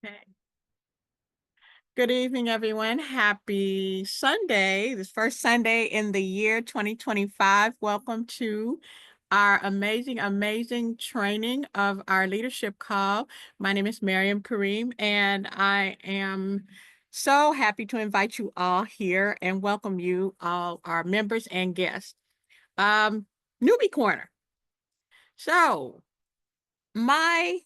Okay. Good evening, everyone. Happy Sunday, this first Sunday in the year 2025. Welcome to our amazing training of our leadership call. My name is Miriam Kareem, and I am so happy to invite you all here and welcome you, all our members and guests. Um, Newbie Corner. So, my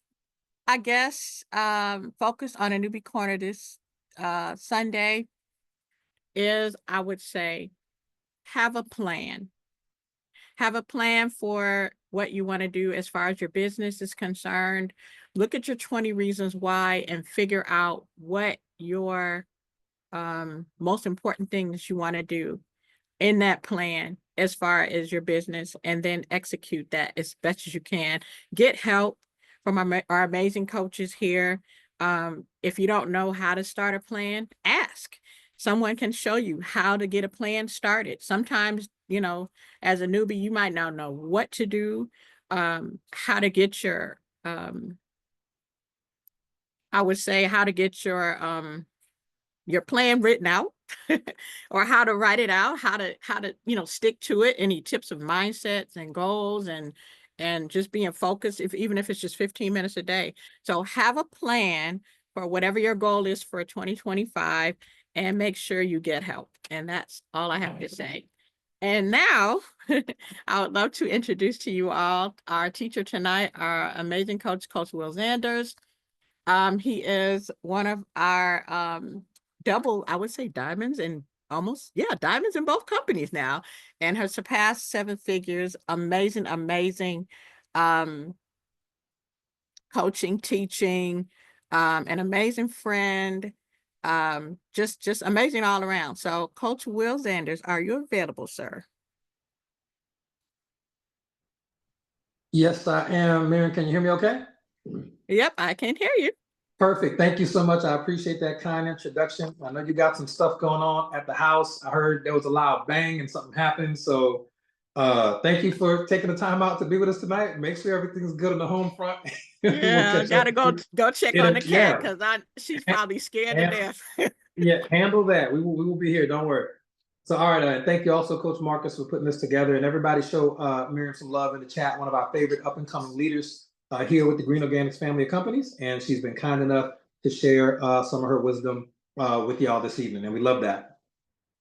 I guess focus on a newbie corner this Sunday is, I would say, have a plan. Have a plan for what you want to do as far as your business is concerned. Look at your 20 reasons why and figure out what your most important things you want to do in that plan as far as your business, and then execute that as best as you can. Get help from our amazing coaches here. If you don't know how to start a plan, ask. Someone can show you how to get a plan started. Sometimes, as a newbie, you might not know what to do, how to get I would say, how to get your plan written out or how to write it out, how to stick to it, any tips of mindsets and goals, and just being focused, even if it's just 15 minutes a day. So have a plan for whatever your goal is for 2025, and make sure you get help. And that's all I have to say. And now I would love to introduce to you all our teacher tonight, our amazing Coach Will Zanders. He is one of our double, I would say, diamonds, and almost, yeah, diamonds in both companies now, and has surpassed seven figures. Amazing um, coaching, teaching, an amazing friend, just amazing all around. So, Coach Will Zanders, are you available, sir? Yes, I am. Miriam, can you hear me okay? Yep, I can hear you. Perfect. Thank you so much. I appreciate that kind introduction. I know you got some stuff going on at the house. I heard there was a loud bang and something happened. So thank you for taking the time out to be with us tonight. Make sure everything's good on the home front. We'll Yeah, catch up gotta with go you. check on the cat, Yeah. because she's probably scared to And death. yeah, handle that. We will be here. Don't worry. So, all right. Thank you also, Coach Marcus, for putting this together. And everybody show Miriam some love in the chat. One of our favorite up and coming leaders here with the Green Organics family of companies. And she's been kind enough to share some of her wisdom with y'all this evening. And we love that.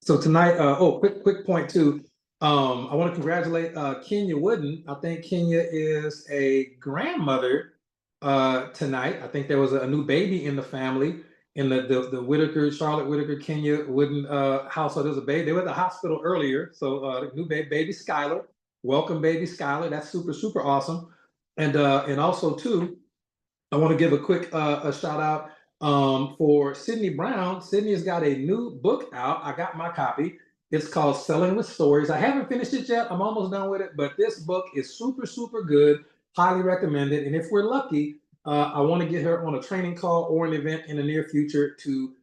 So tonight, quick point too. I want to congratulate Kenya Wooden. I think Kenya is a grandmother tonight. I think there was a new baby in the family in the Whitaker, Charlotte Whitaker, Kenya Wooden household. There's a baby. They were at the hospital earlier. So the new baby Skylar. Welcome, baby Skylar. That's super awesome. And also too, I want to give a quick a shout out for Sydney Brown. Sydney has got a new book out. I got my copy. It's called Selling with Stories. I haven't finished it yet. I'm almost done with it, but this book is super good. Highly recommended. And if we're lucky, I want to get her on a training call or an event in the near future to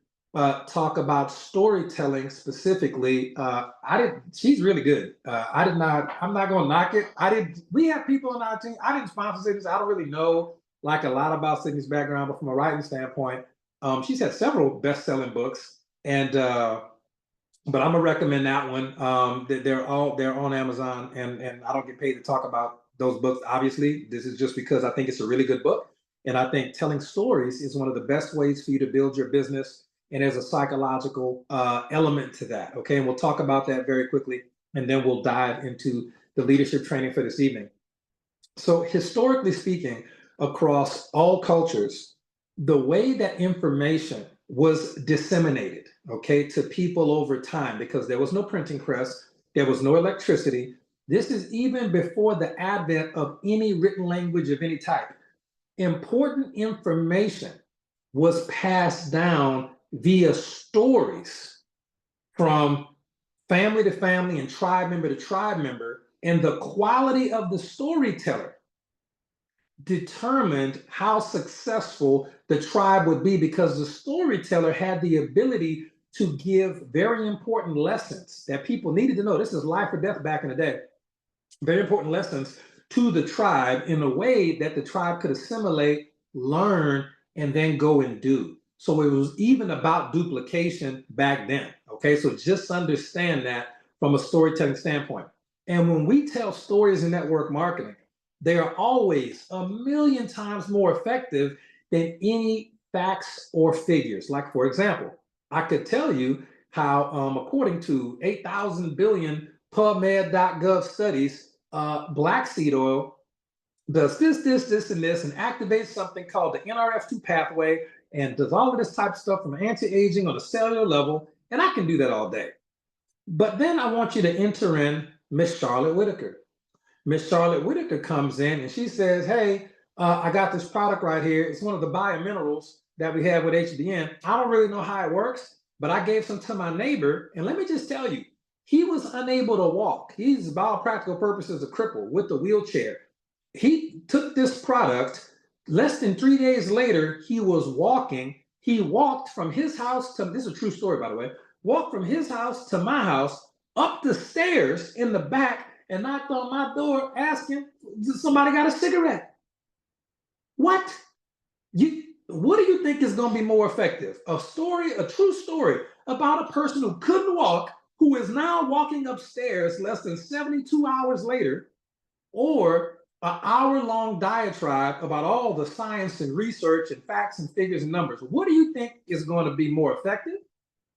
talk about storytelling specifically. She's really good. I did not. I'm not going to knock it. I did. We have people on our team. I didn't sponsor this. I don't really know like a lot about Sydney's background, but from a writing standpoint, she's had several best-selling books, and but I'm gonna recommend that one. They're on Amazon, and I don't get paid to talk about those books. Obviously, this is just because I think it's a really good book, and I think telling stories is one of the best ways for you to build your business. And there's a psychological element to that. Okay, and we'll talk about that very quickly, and then we'll dive into the leadership training for this evening. So, historically speaking, across all cultures, the way that information was disseminated, okay, to people over time, because there was no printing press, there was no electricity. This is even before the advent of any written language of any type. Important information was passed down via stories from family to family and tribe member to tribe member. And the quality of the storyteller determined how successful the tribe would be, because the storyteller had the ability to give very important lessons that people needed to know. This is life or death back in the day. Very important lessons to the tribe in a way that the tribe could assimilate, learn, and then go and do. So it was even about duplication back then. Okay, so just understand that from a storytelling standpoint. And when we tell stories in network marketing, they are always a million times more effective than any facts or figures. Like, for example, I could tell you how, according to 8,000 billion PubMed.gov studies, black seed oil does this, and this, and activates something called the NRF2 pathway and does all of this type of stuff from anti-aging on a cellular level. And I can do that all day. But then I want you to enter in Miss Charlotte Whitaker. Miss Charlotte Whitaker comes in and she says, hey, I got this product right here. It's one of the biominerals that we have with HBN. I don't really know how it works, but I gave some to my neighbor. And let me just tell you, he was unable to walk. He's, by all practical purposes, a cripple with a wheelchair. He took this product. Less than 3 days later, he was walking. He walked from his house to, this is a true story, by the way, walked from his house to my house, up the stairs in the back, and knocked on my door asking, somebody got a cigarette? What? What do you think is going to be more effective? A story, a true story about a person who couldn't walk, who is now walking upstairs less than 72 hours later, or an hour-long diatribe about all the science and research and facts and figures and numbers? What do you think is going to be more effective?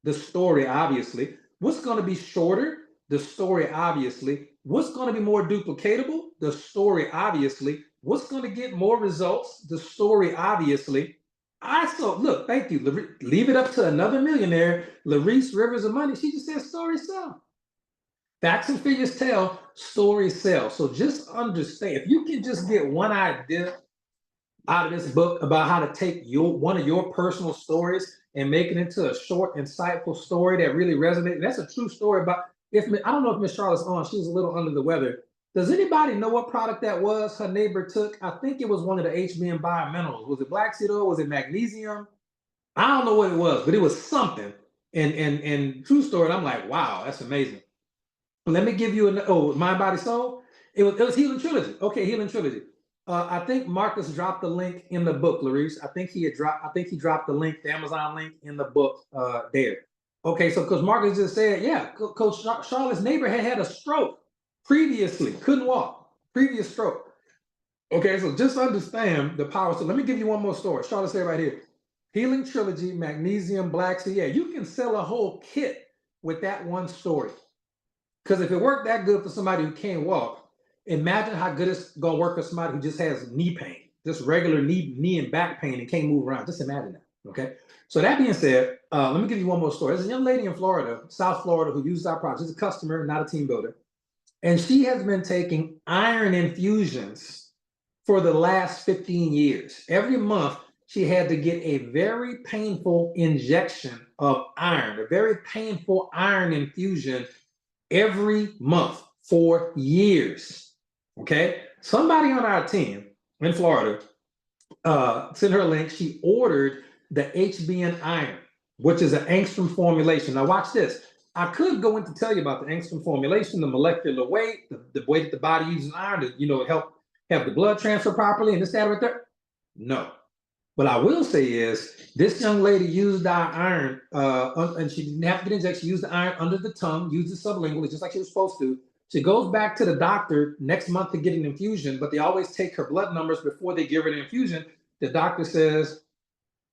The story, obviously. What's going to be shorter? The story, obviously. What's going to be more duplicatable? The story, obviously. What's going to get more results? The story, obviously. Look, thank you. Leave it up to another millionaire, Larice Rivers of Money. She just said stories sell. Facts and figures tell, stories sell. So just understand, if you can just get one idea out of this book about how to take one of your personal stories and make it into a short, insightful story that really resonates. That's a true story about, I don't know if Miss Charlotte's on, she was a little under the weather. Does anybody know what product that was her neighbor took? I think it was one of the HBN biominerals. Was it black seed oil? Was it magnesium? I don't know what it was, but it was something. And true story, I'm like, wow, that's amazing. Let me give you Mind, Body, Soul. It was Healing Trilogy. Okay, Healing Trilogy. I think Marcus dropped the link in the book, Larice. I think he dropped the link, the Amazon link in the book there. Okay, so because Marcus just said, yeah, Coach Charlotte's neighbor had a stroke previously, couldn't walk, previous stroke. Okay, so just understand the power. So let me give you one more story. Charlotte said right here, Healing Trilogy, Magnesium, Black Sea. Yeah, you can sell a whole kit with that one story. Because if it worked that good for somebody who can't walk, imagine how good it's gonna work for somebody who just has knee pain, just regular knee and back pain and can't move around. Just imagine that. Okay. So that being said, let me give you one more story. There's a young lady in Florida, South Florida, who uses our product. She's a customer, not a team builder, and she has been taking iron infusions for the last 15 years. Every month, she had to get a very painful injection of iron, a very painful iron infusion every month for years. Okay. Somebody on our team in Florida sent her a link. She ordered the HBN iron, which is an angstrom formulation. Now watch this. I could go into tell you about the angstrom formulation, the molecular weight, the way that the body uses iron to, help have the blood transfer properly and this, that, right there. No. What I will say is this young lady used our iron, and she didn't have to get injected. She used the iron under the tongue, used it sublingually, just like she was supposed to. She goes back to the doctor next month to get an infusion, but they always take her blood numbers before they give her the infusion. The doctor says,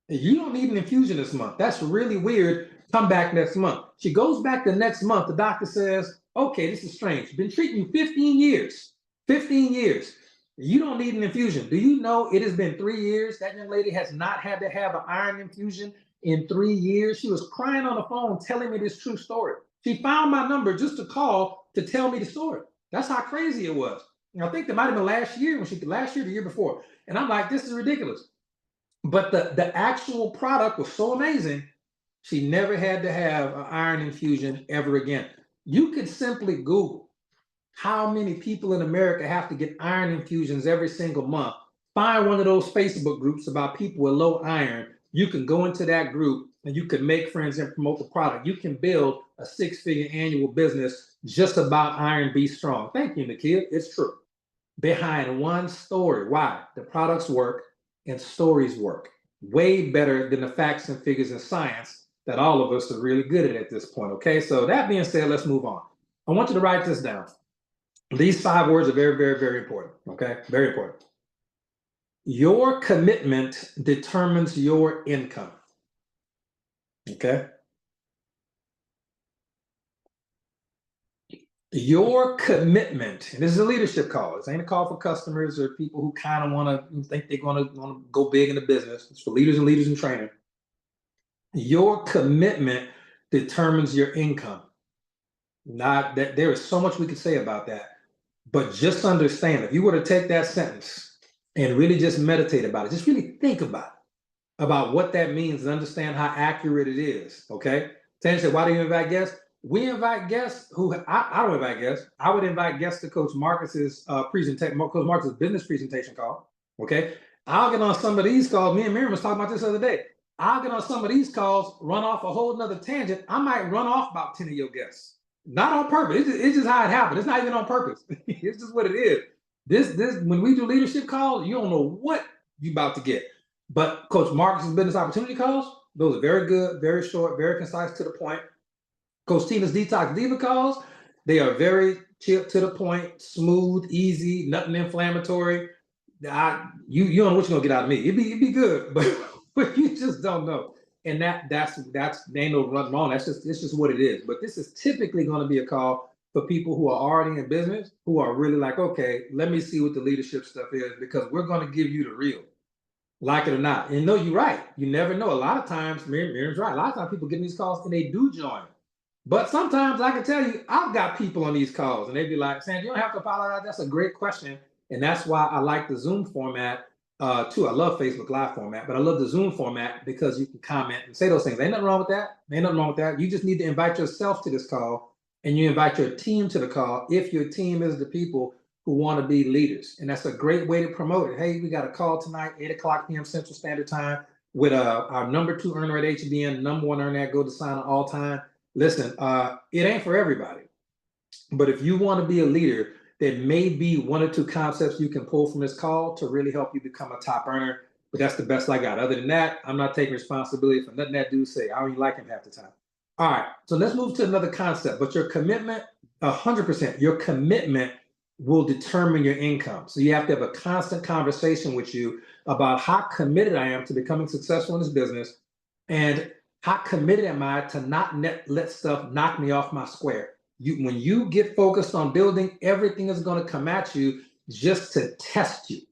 you don't need an infusion this month. That's really weird. Come back next month. She goes back the next month. The doctor says, okay, this is strange. Been treating you 15 years. 15 years. You don't need an infusion. Do you know it has been 3 years? That young lady has not had to have an iron infusion in 3 years. She was crying on the phone telling me this true story. She found my number just to call to tell me the story. That's how crazy it was. And I think that might have been last year, the year before. And I'm like, this is ridiculous. But the actual product was so amazing, she never had to have an iron infusion ever again. You could simply Google how many people in America have to get iron infusions every single month. Find one of those Facebook groups about people with low iron. You can go into that group and you can make friends and promote the product. You can build a 6-figure annual business just about Iron Be Strong. Thank you, Nakia. It's true. Behind one story. Why? The products work and stories work. way better than the facts and figures and science that all of us are really good at this point. Okay, so that being said, let's move on. I want you to write this down. These 5 words are very, very, very important. Okay, very important. Your commitment determines your income. Okay. Your commitment, and this is a leadership call. This ain't a call for customers or people who kind of want to think they're going to go big in the business. It's for leaders and leaders in training. Your commitment determines your income. Not that there is so much we could say about that, but just understand if you were to take that sentence and really just meditate about it, just really think about what that means and understand how accurate it is. Okay. Tanya said, why do you invite guests? We invite guests who I don't invite guests. I would invite guests to Coach Marcus's presentation, Coach Marcus's business presentation call. Okay. I'll get on some of these calls. Me and Miriam was talking about this the other day. I'll get on some of these calls, run off a whole nother tangent. I might run off about 10 of your guests. Not on purpose. It's just how it happened. It's not even on purpose. It's just what it is. This when we do leadership calls, you don't know what you about to get. But Coach Marcus's business opportunity calls, those are very good, very short, very concise, to the point. Coach Tina's Detox Diva calls, they are very chip to the point, smooth, easy, nothing inflammatory. You don't know what you're gonna get out of me. It'd be good, but you just don't know. And that's ain't no nothing wrong. It's just what it is. But this is typically going to be a call for people who are already in business, who are really like, okay, let me see what the leadership stuff is, because we're going to give you the real, like it or not. And no, you're right. You never know. A lot of times, Miriam's right. A lot of times people get these calls and they do join. But sometimes I can tell you, I've got people on these calls and they'd be like, Sam, you don't have to apologize. That's a great question. And that's why I like the Zoom format too. I love Facebook Live format, but I love the Zoom format because you can comment and say those things. Ain't nothing wrong with that. Ain't nothing wrong with that. You just need to invite yourself to this call, and you invite your team to the call if your team is the people who want to be leaders. And that's a great way to promote it. Hey, we got a call tonight, 8:00 p.m. Central Standard Time with our number 2 earner at HBN, number 1 earner at Go to Sign all time. Listen, it ain't for everybody, but if you want to be a leader, there may be 1 or 2 concepts you can pull from this call to really help you become a top earner. But that's the best I got. Other than that, I'm not taking responsibility for nothing that dude say. I don't even like him half the time. All right, so let's move to another concept. But your commitment, 100%, your commitment will determine your income. So you have to have a constant conversation with you about how committed I am to becoming successful in this business, and how committed am I to not let stuff knock me off my square. When you get focused on building, everything is going to come at you just to test you,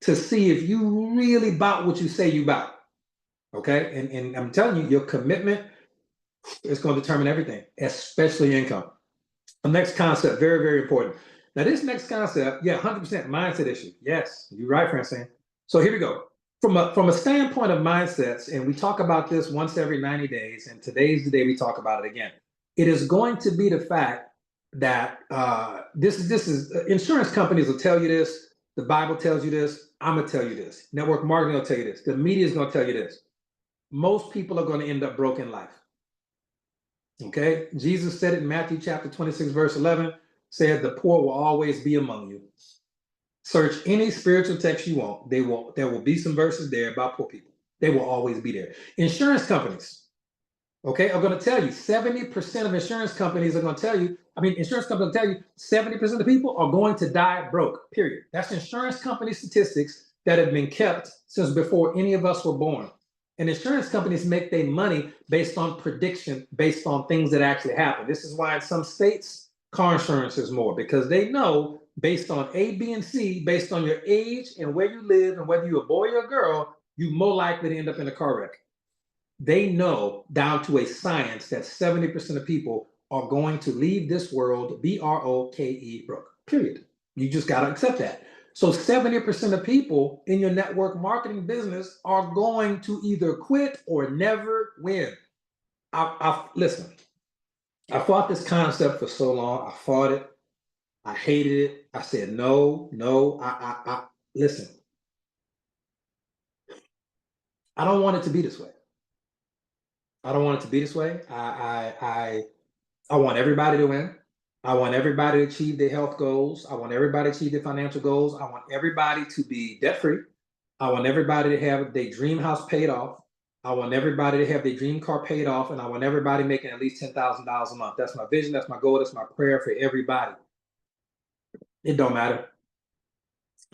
to see if you really about what you say you about. Okay, and I'm telling you, your commitment is going to determine everything, especially income. The next concept, very, very important. Now, this next concept, 100% mindset issue. Yes, you're right, Francine. So here we go. From a standpoint of mindsets, and we talk about this once every 90 days, and today's the day we talk about it again. It is going to be the fact that this is insurance companies will tell you this, the Bible tells you this, I'm gonna tell you this, network marketing will tell you this, the media is gonna tell you this. Most people are going to end up broke in life. Okay, Jesus said it in Matthew chapter 26, verse 11, said the poor will always be among you. Search any spiritual text you want. There will be some verses there about poor people. They will always be there. Insurance companies, okay, are going to tell you 70% of insurance companies are going to tell you, insurance companies will tell you 70% of the people are going to die broke, period. That's insurance company statistics that have been kept since before any of us were born. And insurance companies make their money based on prediction, based on things that actually happen. This is why in some states, car insurance is more, because they know based on A, B, and C, based on your age and where you live and whether you're a boy or a girl, you're more likely to end up in a car wreck. They know down to a science that 70% of people are going to leave this world B-R-O-K-E broke, period. You just got to accept that. So 70% of people in your network marketing business are going to either quit or never win. Listen, I fought this concept for so long. I fought it. I hated it. I said, no. Listen, I don't want it to be this way. I don't want it to be this way. I want everybody to win. I want everybody to achieve their health goals. I want everybody to achieve their financial goals. I want everybody to be debt free. I want everybody to have their dream house paid off. I want everybody to have their dream car paid off, and I want everybody making at least $10,000 a month. That's my vision. That's my goal. That's my prayer for everybody. It don't matter.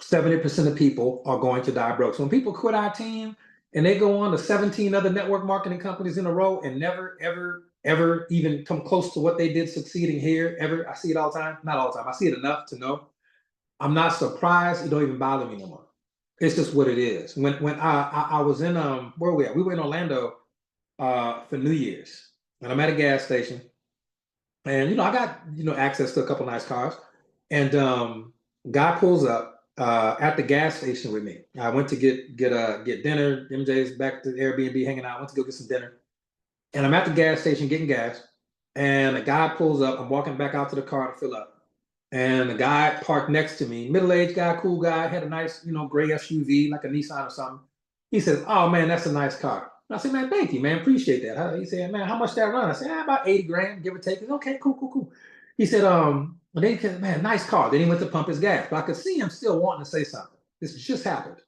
70% of people are going to die broke. So when people quit our team and they go on to 17 other network marketing companies in a row and never, ever even come close to what they did succeeding here, ever, I see it all the time. Not all the time. I see it enough to know. I'm not surprised. It don't even bother me no more. It's just what it is. When I was in where were we at? We were in Orlando for New Year's, and I'm at a gas station, and I got access to a couple nice cars, and guy pulls up at the gas station with me. I went to get dinner. MJ's back to Airbnb hanging out. I went to go get some dinner, and I'm at the gas station getting gas, and a guy pulls up. I'm walking back out to the car to fill up. And the guy parked next to me, middle-aged guy, cool guy, had a nice, gray SUV, like a Nissan or something. He says, "Oh man, that's a nice car." And I said, "Man, thank you, man, appreciate that." He said, "Man, how much that run?" I said, "About 80 grand, give or take." He said, "Okay, cool. He said, man, nice car." Then he went to pump his gas, but I could see him still wanting to say something. This just happened.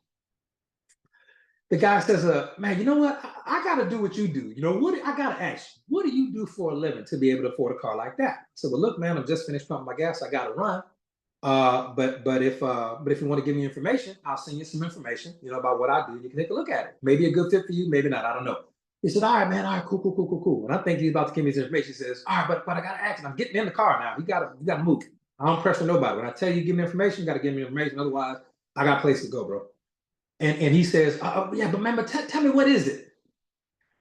The guy says, "Man, you know what? I got to do what you do. I got to ask you, what do you do for a living to be able to afford a car like that?" I said, "Well, look, man, I'm just finished pumping my gas. I got to run. But if you want to give me information, I'll send you some information, about what I do. You can take a look at it. Maybe a good fit for you, maybe not. I don't know." He said, "All right, man. All right, cool. And I think he's about to give me his information. He says, "All right, but I got to ask. I'm getting in the car now. You gotta move. I don't pressure nobody. When I tell you give me information, you got to give me information. Otherwise, I got a place to go, bro." And he says, "Yeah, but man, tell me, what is it?"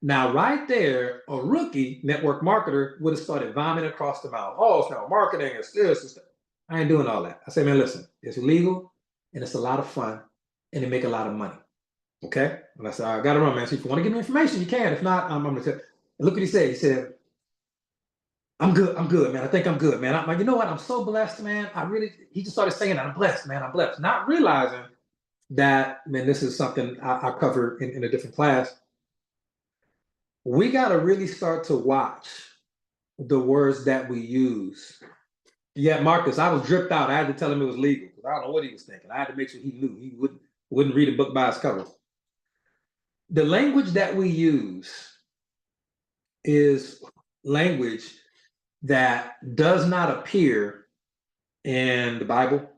Now, right there, a rookie network marketer would have started vomiting across the mouth. "Oh, it's not marketing, it's this, it's that." I ain't doing all that. I say, "Man, listen, it's legal and it's a lot of fun and they make a lot of money." Okay. And I said, "I got to run, man. So if you want to give me information, you can. If not, I'm going to tell." And look what he said. He said, I'm good, man. I think I'm good, man." I'm like, "You know what? I'm so blessed, man. He just started saying that. I'm blessed, man. I'm blessed." Not realizing that, man, this is something I cover in a different class. We got to really start to watch the words that we use. Yeah, Marcus, I was dripped out. I had to tell him it was legal because I don't know what he was thinking. I had to make sure he knew he wouldn't read a book by its cover. The language that we use is language that does not appear in the Bible.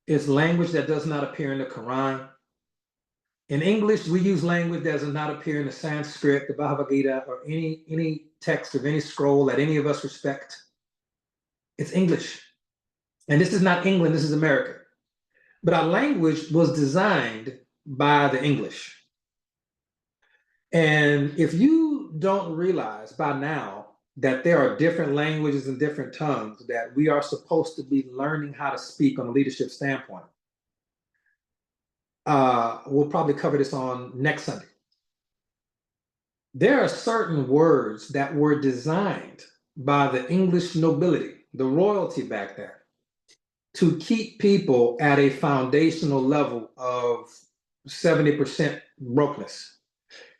It's language that does not appear in the Quran. In English, we use language that does not appear in the Sanskrit, the Bhagavad Gita, or any text of any scroll that any of us respect. It's English. And this is not England, this is America. But our language was designed by the English. And if you don't realize by now that there are different languages and different tongues that we are supposed to be learning how to speak on a leadership standpoint, we'll probably cover this on next Sunday. There are certain words that were designed by the English nobility, the royalty back then, to keep people at a foundational level of 70% brokenness.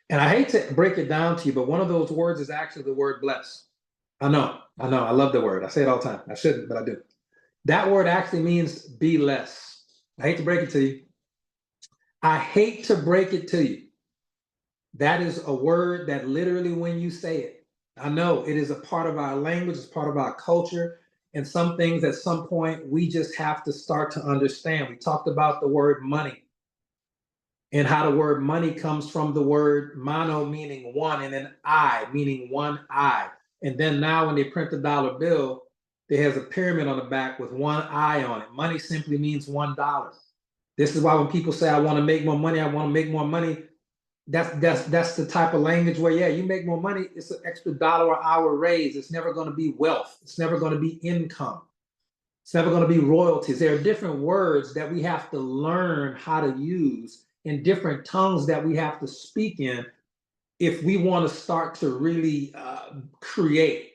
And I hate to break it down to you, but one of those words is actually the word bless. I know, I love the word. I say it all the time. I shouldn't, but I do. That word actually means be less. I hate to break it to you. I hate to break it to you. That is a word that literally, when you say it, I know it is a part of our language, it's part of our culture, and some things at some point we just have to start to understand. We talked about the word money and how the word money comes from the word mono, meaning one, and then I, meaning one eye. And then now when they print the dollar bill, there has a pyramid on the back with one eye on it. Money simply means $1. This is why when people say, "I want to make more money, I want to make more money," that's the type of language where, yeah, you make more money, it's an extra dollar or hour raise. It's never going to be wealth. It's never going to be income. It's never going to be royalties. There are different words that we have to learn how to use in different tongues that we have to speak in if we want to start to really create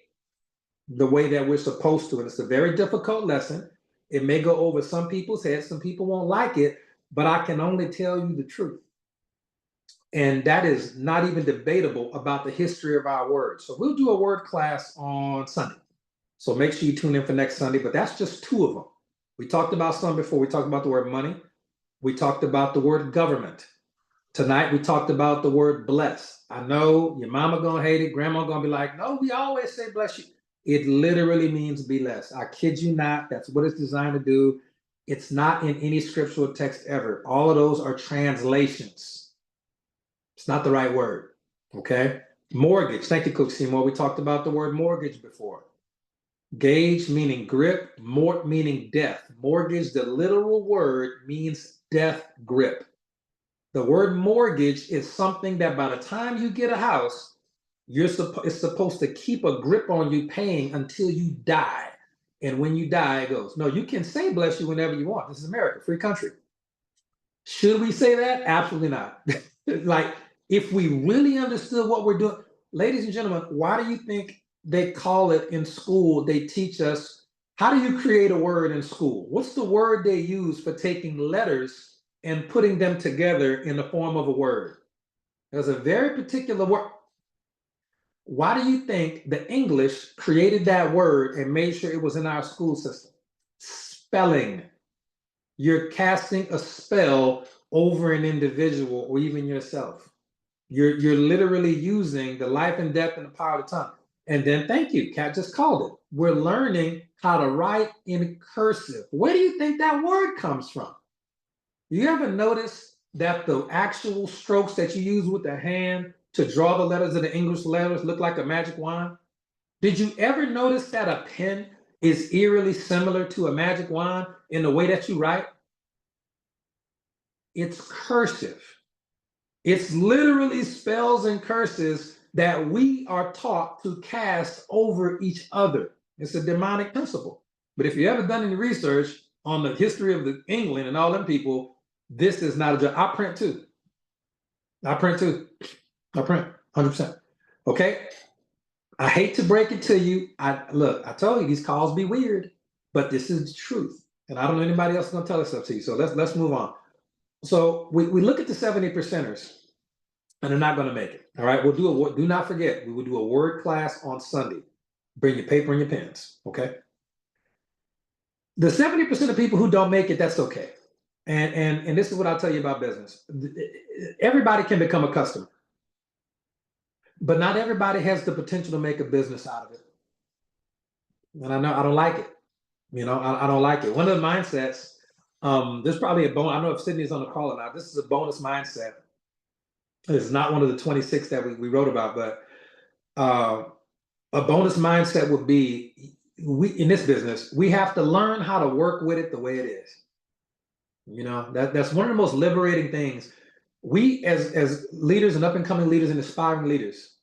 the way that we're supposed to. And it's a very difficult lesson. It may go over some people's heads. Some people won't like it, but I can only tell you the truth. And that is not even debatable about the history of our words. So we'll do a word class on Sunday. So make sure you tune in for next Sunday, but that's just two of them. We talked about some before. We talked about the word money. We talked about the word government. Tonight, we talked about the word bless. I know your mama gonna hate it, grandma gonna be like, no, we always say bless you. It literally means be blessed. I kid you not, that's what it's designed to do. It's not in any scriptural text ever. All of those are translations. It's not the right word, okay? Mortgage, thank you, Coach Seymour. We talked about the word mortgage before. Gauge meaning grip, mort meaning death. Mortgage, the literal word means death grip. The word mortgage is something that by the time you get a house, it's supposed to keep a grip on you paying until you die. And when you die, it goes. No, you can say bless you whenever you want. This is America, free country. Should we say that? Absolutely not. Like, if we really understood what we're doing, ladies and gentlemen, why do you think they call it in school? They teach us, how do you create a word in school? What's the word they use for taking letters and putting them together in the form of a word? There's a very particular word. Why do you think the English created that word and made sure it was in our school system? Spelling. You're casting a spell over an individual or even yourself. You're literally using the life and death and the power of the tongue. And then, thank you, Kat just called it. We're learning how to write in cursive. Where do you think that word comes from? You ever notice that the actual strokes that you use with the hand to draw the letters of the English letters look like a magic wand? Did you ever notice that a pen is eerily similar to a magic wand in the way that you write? It's cursive. It's literally spells and curses that we are taught to cast over each other. It's a demonic principle. But if you ever done any research on the history of England and all them people, this is not a joke. I print too. I print 100%. Okay. I hate to break it to you. I told you these calls be weird, but this is the truth. And I don't know anybody else gonna tell this stuff to you. So let's move on. So we look at the 70 percenters, and they're not gonna make it. All right. Do not forget, we will do a word class on Sunday. Bring your paper and your pens. Okay. The 70% of people who don't make it, that's okay. And this is what I'll tell you about business. Everybody can become a customer, but not everybody has the potential to make a business out of it. And I know I don't like it. I don't like it. One of the mindsets, there's probably a bonus. I don't know if Sydney's on the call or not. This is a bonus mindset. It's not one of the 26 that we wrote about, but a bonus mindset would be, in this business, we have to learn how to work with it the way it is. That's one of the most liberating things. We as leaders and up and coming leaders and aspiring leaders,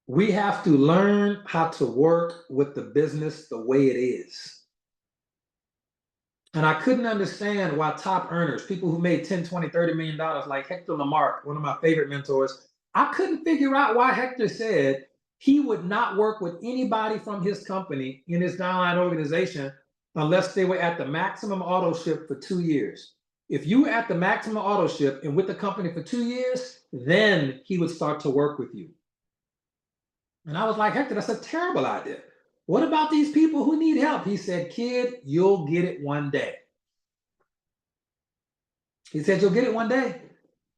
we have to learn how to work with the business the way it is. And I couldn't understand why top earners, people who made 10, 20, $30 million, like Hector Lamarck, one of my favorite mentors, I couldn't figure out why Hector said he would not work with anybody from his company in his downline organization unless they were at the maximum auto ship for 2 years. If you were at the maximum auto ship and with the company for 2 years, then he would start to work with you. And I was like, Hector, that's a terrible idea. What about these people who need help? He said, kid, you'll get it one day. He said, you'll get it one day.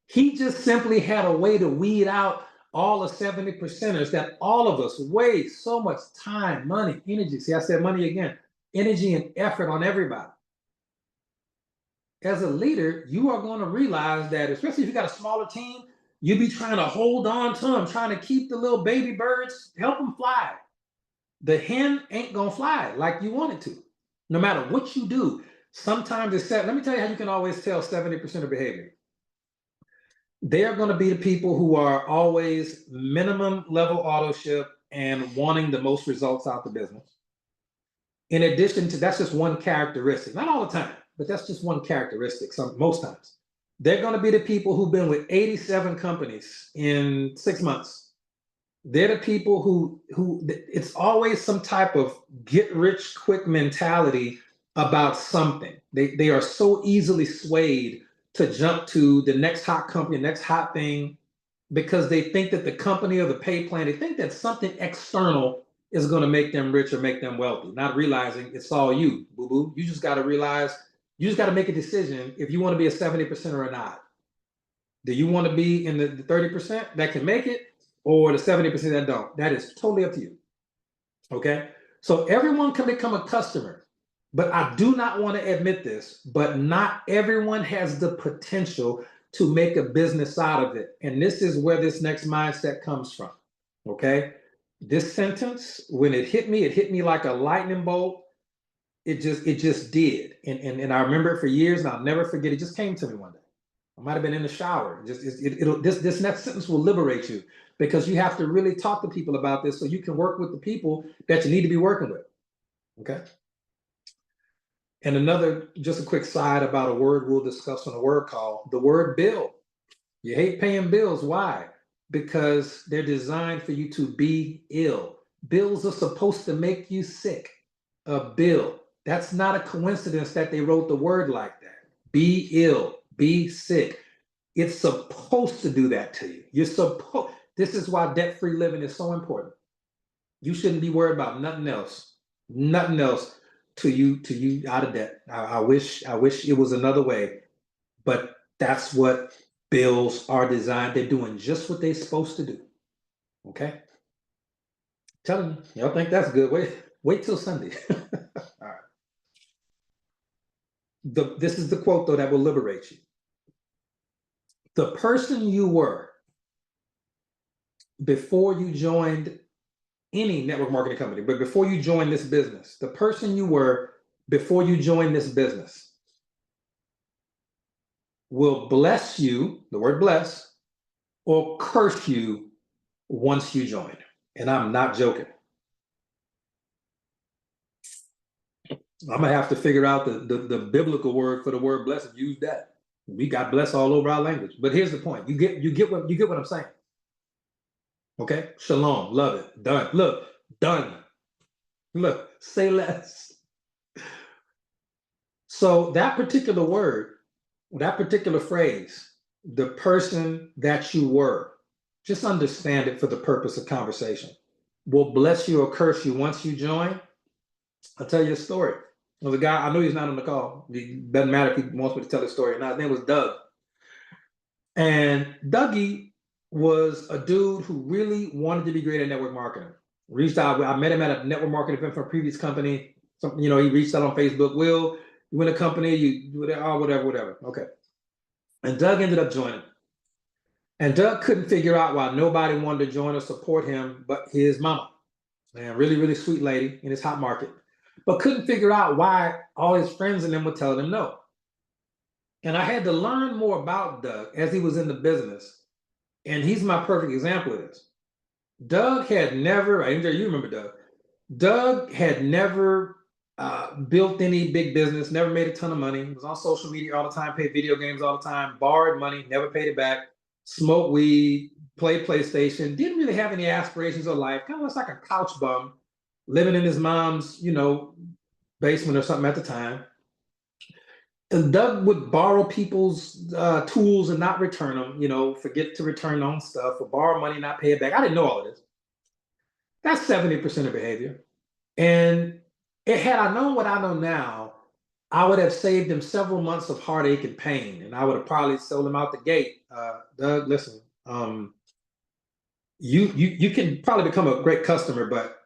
He just simply had a way to weed out all the 70 percenters that all of us waste so much time, money, energy. See, I said money again, energy and effort on everybody. As a leader, you are going to realize that, especially if you got a smaller team, you'll be trying to hold on to them, trying to keep the little baby birds, help them fly. The hen ain't gonna fly like you want it to, no matter what you do. Sometimes it's let me tell you how you can always tell 70% of behavior. They are going to be the people who are always minimum level auto ship and wanting the most results out the business. In addition to, that's just one characteristic, not all the time, but that's just one characteristic. Most times, they're going to be the people who've been with 87 companies in 6 months. They're the people who it's always some type of get rich quick mentality about something. They are so easily swayed to jump to the next hot company, next hot thing, because they think that the company or the pay plan, they think that something external is going to make them rich or make them wealthy, not realizing it's all you, boo-boo. You just got to realize You just got to make a decision if you want to be a 70% or not. Do you want to be in the 30% that can make it, or the 70% that don't? That is totally up to you. Okay. So everyone can become a customer, but I do not want to admit this, but not everyone has the potential to make a business out of it. And this is where this next mindset comes from. Okay. This sentence, when it hit me like a lightning bolt. It just did. And I remember it for years, and I'll never forget. It just came to me one day. I might have been in the shower. This next sentence will liberate you, because you have to really talk to people about this so you can work with the people that you need to be working with. Okay. And another, just a quick side about a word we'll discuss on a word call, the word bill. You hate paying bills. Why? Because they're designed for you to be ill. Bills are supposed to make you sick. A bill. That's not a coincidence that they wrote the word like that. Be ill, be sick. It's supposed to do that to you. This is why debt-free living is so important. You shouldn't be worried about nothing else to you out of debt. I wish it was another way, but that's what bills are designed. They're doing just what they're supposed to do. Okay. Telling you, y'all think that's good. Wait till Sunday. All right. This is the quote, though, that will liberate you. The person you were before you joined any network marketing company, but before you joined this business, the person you were before you joined this business will bless you, the word bless, or curse you once you join. And I'm not joking. I'm gonna have to figure out the biblical word for the word blessed. Use that. We got blessed all over our language. But here's the point. You get what I'm saying. Okay? Shalom. Love it. Done. Look, done. Look, say less. So that particular word, that particular phrase, the person that you were, just understand it for the purpose of conversation, will bless you or curse you once you join. I'll tell you a story. There's a guy, I know he's not on the call. It doesn't matter if he wants me to tell the story or not. His name was Doug. And Dougie was a dude who really wanted to be great at network marketing. Reached out, I met him at a network marketing event from a previous company. Something, he reached out on Facebook. Will, you win a company, you whatever. Okay. And Doug ended up joining. And Doug couldn't figure out why nobody wanted to join or support him but his mama. Man, really, really sweet lady in his hot market. But couldn't figure out why all his friends and them were telling him no. And I had to learn more about Doug as he was in the business. And he's my perfect example of this. Doug had never, you remember Doug. Doug had never built any big business, never made a ton of money, was on social media all the time, played video games all the time, borrowed money, never paid it back, smoked weed, played PlayStation, didn't really have any aspirations of life, kind of was like a couch bum, living in his mom's, basement or something at the time. And Doug would borrow people's tools and not return them, forget to return on stuff, or borrow money, not pay it back. I didn't know all of this. That's 70% of behavior. And had I known what I know now, I would have saved him several months of heartache and pain, and I would have probably sold him out the gate. Doug, listen, you can probably become a great customer, but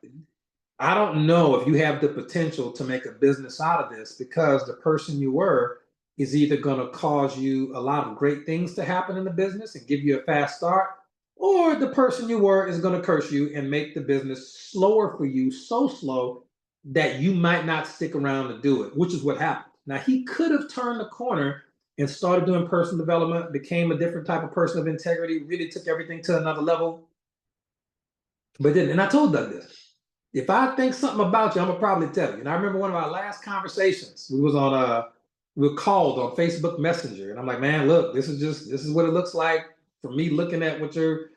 I don't know if you have the potential to make a business out of this, because the person you were is either going to cause you a lot of great things to happen in the business and give you a fast start, or the person you were is going to curse you and make the business slower for you, so slow that you might not stick around to do it, which is what happened. Now, he could have turned the corner and started doing personal development, became a different type of person of integrity, really took everything to another level, but didn't. And I told Doug this. If I think something about you, I'm gonna probably tell you. And I remember one of our last conversations. We were called on Facebook Messenger, and I'm like, man, look, this is what it looks like for me looking at what your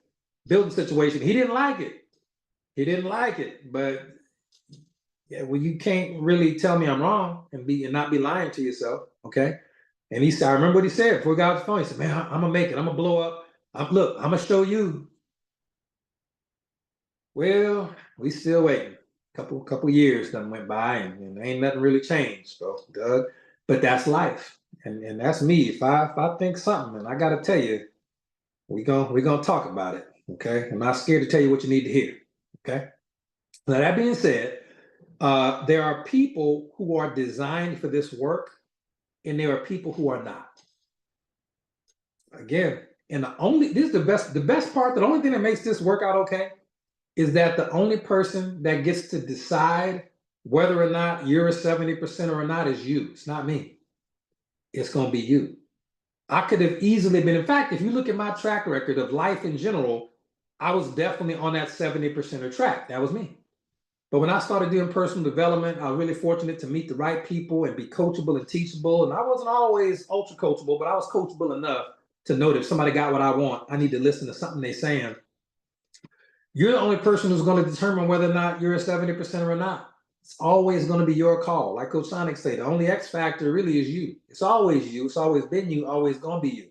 building situation. He didn't like it, but yeah, well, you can't really tell me I'm wrong and not be lying to yourself, okay? And he said, I remember what he said before we got off the phone. He said, man, I'm gonna make it. I'm gonna blow up. Look, I'm gonna show you. Well, we still waiting. Couple years done went by, and ain't nothing really changed, bro. Doug, but that's life. And that's me. If I think something, and I gotta tell you, we gonna talk about it. Okay. I'm not scared to tell you what you need to hear. Okay. Now that being said, there are people who are designed for this work, and there are people who are not. Again, and this is the best part, the only thing that makes this work out okay is that the only person that gets to decide whether or not you're a 70% or not is you. It's not me. It's gonna be you. I could have easily been, in fact, if you look at my track record of life in general, I was definitely on that 70% track. That was me. But when I started doing personal development, I was really fortunate to meet the right people and be coachable and teachable. And I wasn't always ultra coachable, but I was coachable enough to know that if somebody got what I want, I need to listen to something they're saying. You're the only person who's going to determine whether or not you're a 70% or not. It's always going to be your call. Like Coach Sonic said, the only X factor really is you. It's always you. It's always been you, always going to be you.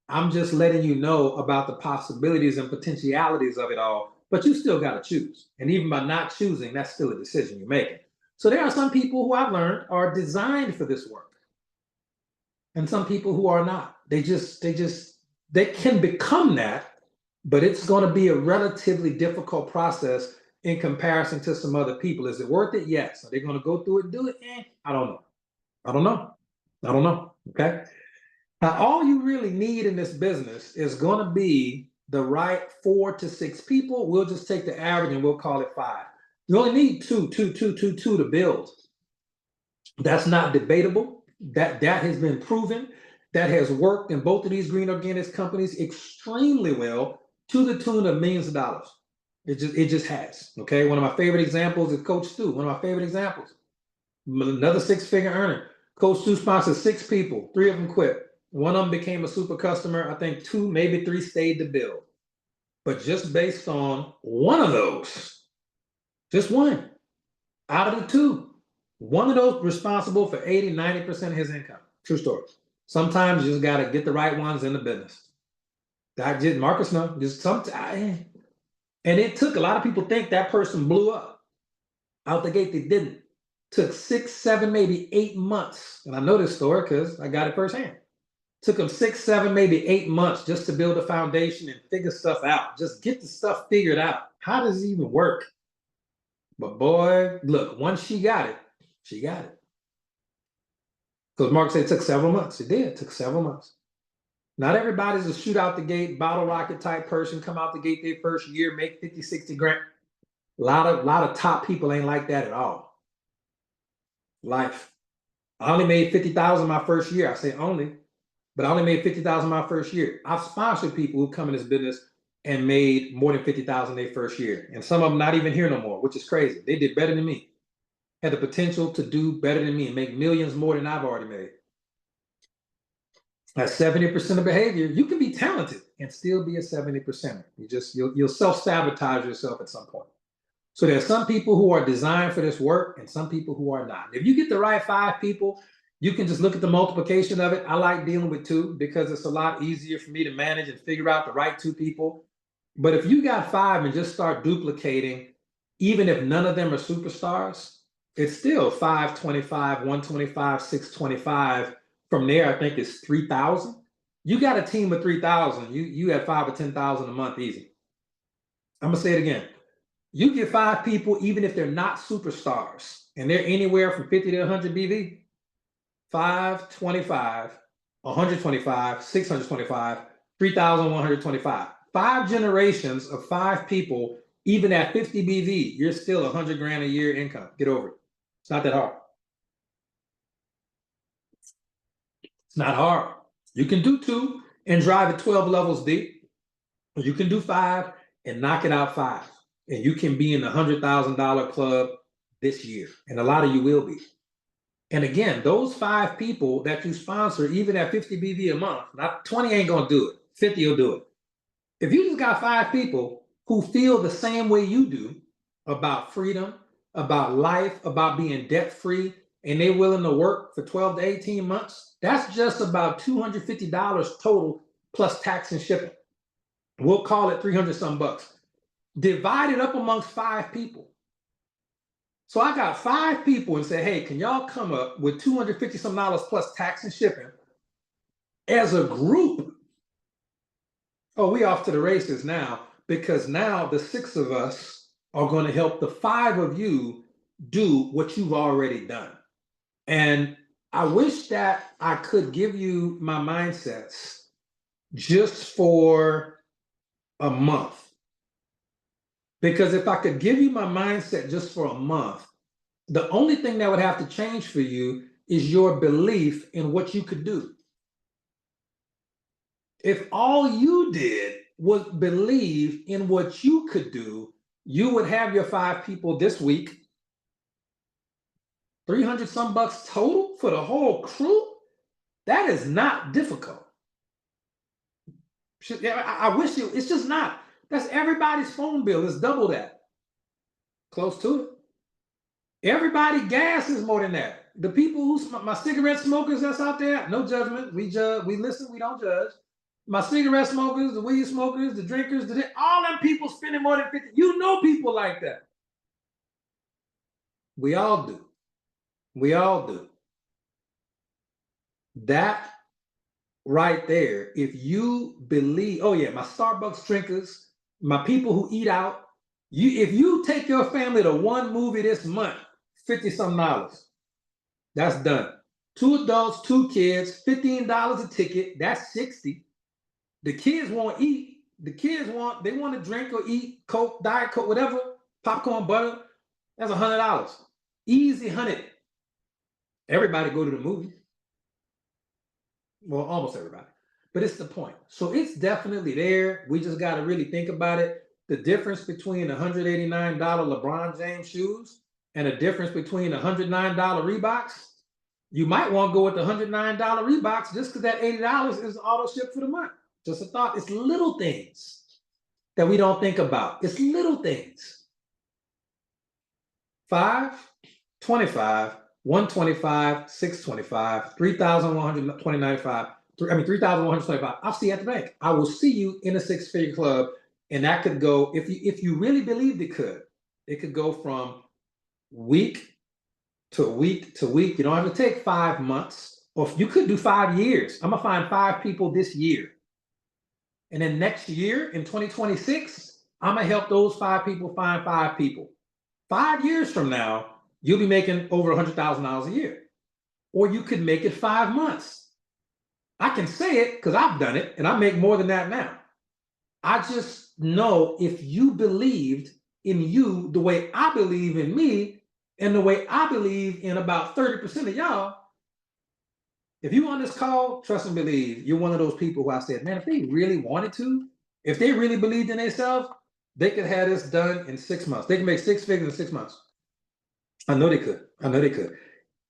I'm just letting you know about the possibilities and potentialities of it all, but you still got to choose. And even by not choosing, that's still a decision you're making. So there are some people who I've learned are designed for this work, and some people who are not. They can become that, but it's going to be a relatively difficult process in comparison to some other people. Is it worth it? Yes. Are they going to go through it and do it? I don't know. I don't know. I don't know. Okay. Now, all you really need in this business is going to be the right 4 to 6 people. We'll just take the average and we'll call it 5. You only need two to build. That's not debatable. That has been proven. That has worked in both of these green organics companies extremely well, to the tune of millions of dollars. It just has. Okay. One of my favorite examples is Coach Stu. One of my favorite examples. Another 6-figure earner. Coach Stu sponsored 6 people. 3 of them quit. One of them became a super customer. I think 2, maybe 3 stayed to build. But just based on one of those, just one out of the 2, one of those responsible for 80, 90% of his income. True story. Sometimes you just got to get the right ones in the business. That just Marcus know. Just sometimes, and it took a lot of people think that person blew up. Out the gate, they didn't. Took 6, 7, maybe 8 months. And I know this story because I got it firsthand. Took them 6, 7, maybe 8 months just to build a foundation and figure stuff out. Just get the stuff figured out. How does it even work? But boy, look, once she got it, she got it. Because Mark said it took several months. It did. It took several months. Not everybody's a shoot out the gate, bottle rocket type person, come out the gate their first year, make 50, 60 grand. A lot of top people ain't like that at all. Life. I only made 50,000 my first year. I say only, but I only made 50,000 my first year. I've sponsored people who come in this business and made more than 50,000 their first year. And some of them not even here no more, which is crazy. They did better than me. Had the potential to do better than me and make millions more than I've already made. That's 70% of behavior. You can be talented and still be a 70%. You'll self-sabotage yourself at some point. So there's some people who are designed for this work and some people who are not. If you get the right 5 people, you can just look at the multiplication of it. I like dealing with 2 because it's a lot easier for me to manage and figure out the right 2 people. But if you got 5 and just start duplicating, even if none of them are superstars, it's still 525, 125, 625. From there, I think it's 3,000. You got a team of 3,000. You have 5 or 10,000 a month easy. I'm gonna say it again. You get 5 people, even if they're not superstars, and they're anywhere from 50 to 100 BV. 525, 125, 625, 3,125. 5 generations of 5 people, even at 50 BV, you're still 100 grand a year income. Get over it. It's not that hard. It's not hard. You can do 2 and drive it 12 levels deep. You can do 5 and knock it out 5. And you can be in the $100,000 club this year. And a lot of you will be. And again, those 5 people that you sponsor, even at 50 BV a month, not 20 ain't gonna do it. 50 will do it. If you just got 5 people who feel the same way you do about freedom, about life, about being debt-free, and they're willing to work for 12 to 18 months, that's just about $250 total plus tax and shipping. We'll call it 300 some bucks. Divide it up amongst 5 people. So I got 5 people and said, hey, can y'all come up with $250 some plus tax and shipping as a group? Oh, we off to the races now, because now the 6 of us are going to help the 5 of you do what you've already done. And I wish that I could give you my mindsets just for a month. Because if I could give you my mindset just for a month, the only thing that would have to change for you is your belief in what you could do. If all you did was believe in what you could do, you would have your 5 people this week, 300 some bucks total for the whole crew. That is not difficult. I wish it's just not. That's everybody's phone bill. It's double that. Close to it. Everybody gas is more than that. The people who my cigarette smokers that's out there, no judgment. We judge, we listen, we don't judge. My cigarette smokers, the weed smokers, the drinkers, all them people spending more than 50. You know people like that. We all do. We all do. That right there, if you believe, oh yeah, my Starbucks drinkers, my people who eat out, if you take your family to one movie this month, $50 some, that's done. 2 adults, 2 kids, $15 a ticket, that's 60. The kids won't eat. The kids they want to drink or eat Coke, Diet Coke, whatever, popcorn, butter. That's $100. Easy 100. Everybody go to the movie. Well, almost everybody. But it's the point. So it's definitely there. We just got to really think about it. The difference between $189 LeBron James shoes and a difference between $109 Reeboks, you might want to go with the $109 Reeboks just because that $80 is auto ship for the month. Just a thought. It's little things that we don't think about. It's little things. 5, 25, 125, 625, 3,125. 3,125. I'll see you at the bank. I will see you in a 6-figure club, and that could go, if you really believed it could go from week to week to week. You don't have to take 5 months, or you could do 5 years. I'm gonna find 5 people this year, and then next year in 2026, I'm gonna help those 5 people find 5 people. 5 years from now, you'll be making over $100,000 a year, or you could make it 5 months. I can say it because I've done it and I make more than that now. I just know if you believed in you the way I believe in me and the way I believe in about 30% of y'all, if you on this call, trust and believe, you're one of those people who I said, man, if they really wanted to, if they really believed in themselves, they could have this done in 6 months. They can make 6 figures in 6 months. I know they could. I know they could.